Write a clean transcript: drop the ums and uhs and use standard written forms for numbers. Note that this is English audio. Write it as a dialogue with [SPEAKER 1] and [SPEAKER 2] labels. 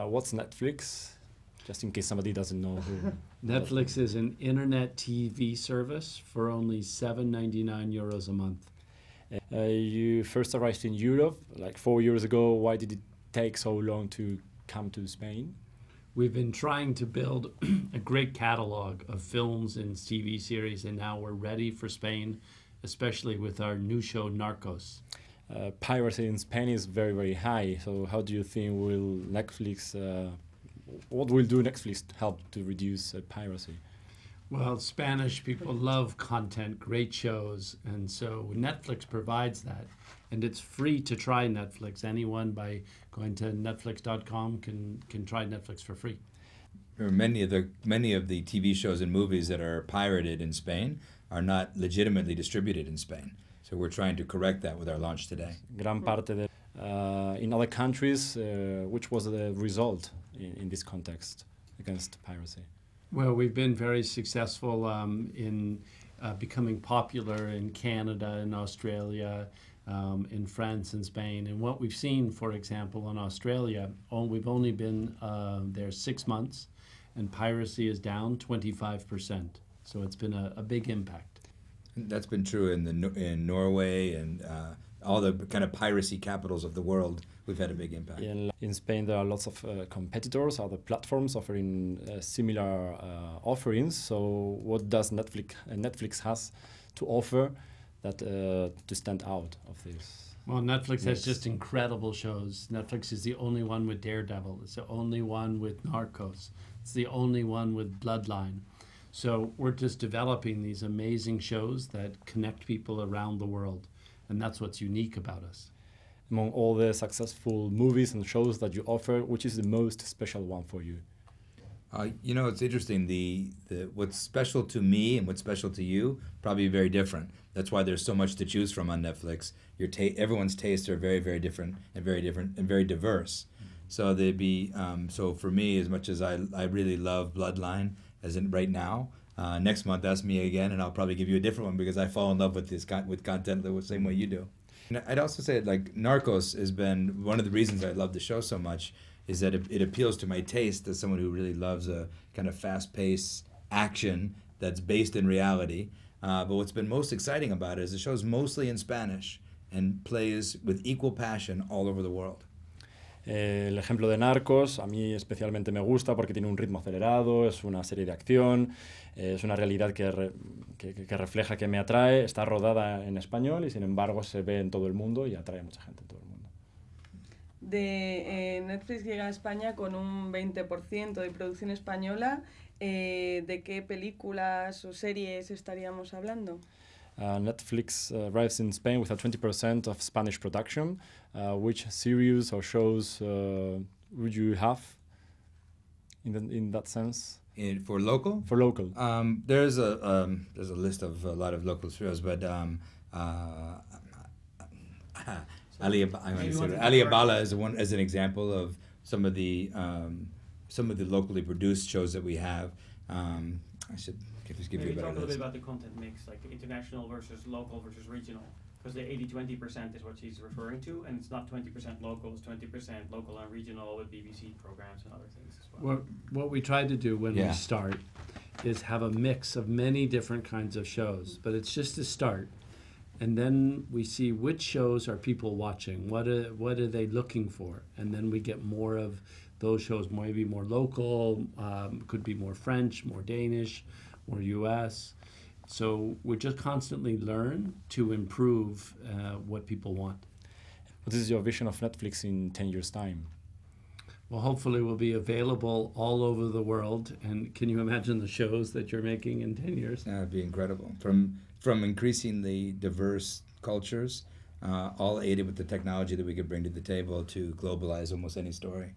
[SPEAKER 1] What's Netflix? Just in case somebody doesn't know who.
[SPEAKER 2] Netflix is an internet TV service for only €7.99 a month.
[SPEAKER 1] You first arrived in Europe like 4 years ago. Why did it take so long to come to Spain?
[SPEAKER 2] We've been trying to build a great catalog of films and TV series, and now we're ready for Spain, especially with our new show, Narcos.
[SPEAKER 1] Piracy in Spain is very, very high. So how do you think will Netflix, what will do Netflix to help to reduce piracy?
[SPEAKER 2] Well, Spanish people love content, great shows, and so Netflix provides that. And it's free to try Netflix. Anyone by going to netflix.com can try Netflix for free.
[SPEAKER 3] Many of the TV shows and movies that are pirated in Spain are not legitimately distributed in Spain. So we're trying to correct that with our launch today.
[SPEAKER 1] Gran parte de, in other countries, which was the result in this context against piracy?
[SPEAKER 2] Well, we've been very successful in becoming popular in Canada and Australia, in France and Spain. And what we've seen, for example, in Australia, we've only been there 6 months, and piracy is down 25%. So it's been a big impact.
[SPEAKER 3] That's been true in Norway and all the kind of piracy capitals of the world. We've had a big impact.
[SPEAKER 1] In Spain, there are lots of competitors, other platforms offering similar offerings. So what does Netflix has to offer that to stand out of this?
[SPEAKER 2] Well, Netflix has just incredible shows. Netflix is the only one with Daredevil. It's the only one with Narcos. It's the only one with Bloodline. So we're just developing these amazing shows that connect people around the world. And that's what's unique about us.
[SPEAKER 1] Among all the successful movies and shows that you offer, which is the most special one for you?
[SPEAKER 3] You know, it's interesting. What's special to me and what's special to you probably very different. That's why there's so much to choose from on Netflix. Everyone's tastes are very, very different and very diverse. So so for me, as much as I really love Bloodline, as in right now, next month ask me again, and I'll probably give you a different one because I fall in love with with content the same way you do. And I'd also say like Narcos has been one of the reasons I love the show so much. Is that it appeals to my taste as someone who really loves a kind of fast-paced action that's based in reality. But what's been most exciting about it is the show's mostly in Spanish and plays with equal passion all over the world.
[SPEAKER 1] El ejemplo de Narcos a mí especialmente me gusta porque tiene un ritmo acelerado, es una serie de acción, es una realidad que refleja, que me atrae, está rodada en español y sin embargo se ve en todo el mundo y atrae a mucha gente en todo el mundo.
[SPEAKER 4] Netflix llega a España con un 20% de producción española. ¿De qué películas o series estaríamos hablando?
[SPEAKER 1] Netflix arrives in Spain with a 20% of Spanish production. Which series or shows would you have in that sense?
[SPEAKER 3] For local?
[SPEAKER 1] For local.
[SPEAKER 3] There's a list of a lot of local shows, but Alibaba is an example of some of the locally produced shows that we have. I should just give you a better
[SPEAKER 5] talk a little bit
[SPEAKER 3] list.
[SPEAKER 5] about the content mix, like international versus local versus regional, because the 80-20% is what she's referring to, and it's not 20% local, it's 20% local and regional with BBC programs and other things as well.
[SPEAKER 2] What we try to do when we start is have a mix of many different kinds of shows, but it's just a start. And then we see which shows are people watching, what are they looking for, and then we get more of those shows, maybe more local, could be more French, more Danish, more US. So we just constantly learn to improve what people want.
[SPEAKER 1] What is your vision of Netflix in 10 years' time?
[SPEAKER 2] Well, hopefully we'll be available all over the world. And can you imagine the shows that you're making in 10 years?
[SPEAKER 3] That'd be incredible. From increasingly diverse cultures, all aided with the technology that we could bring to the table to globalize almost any story.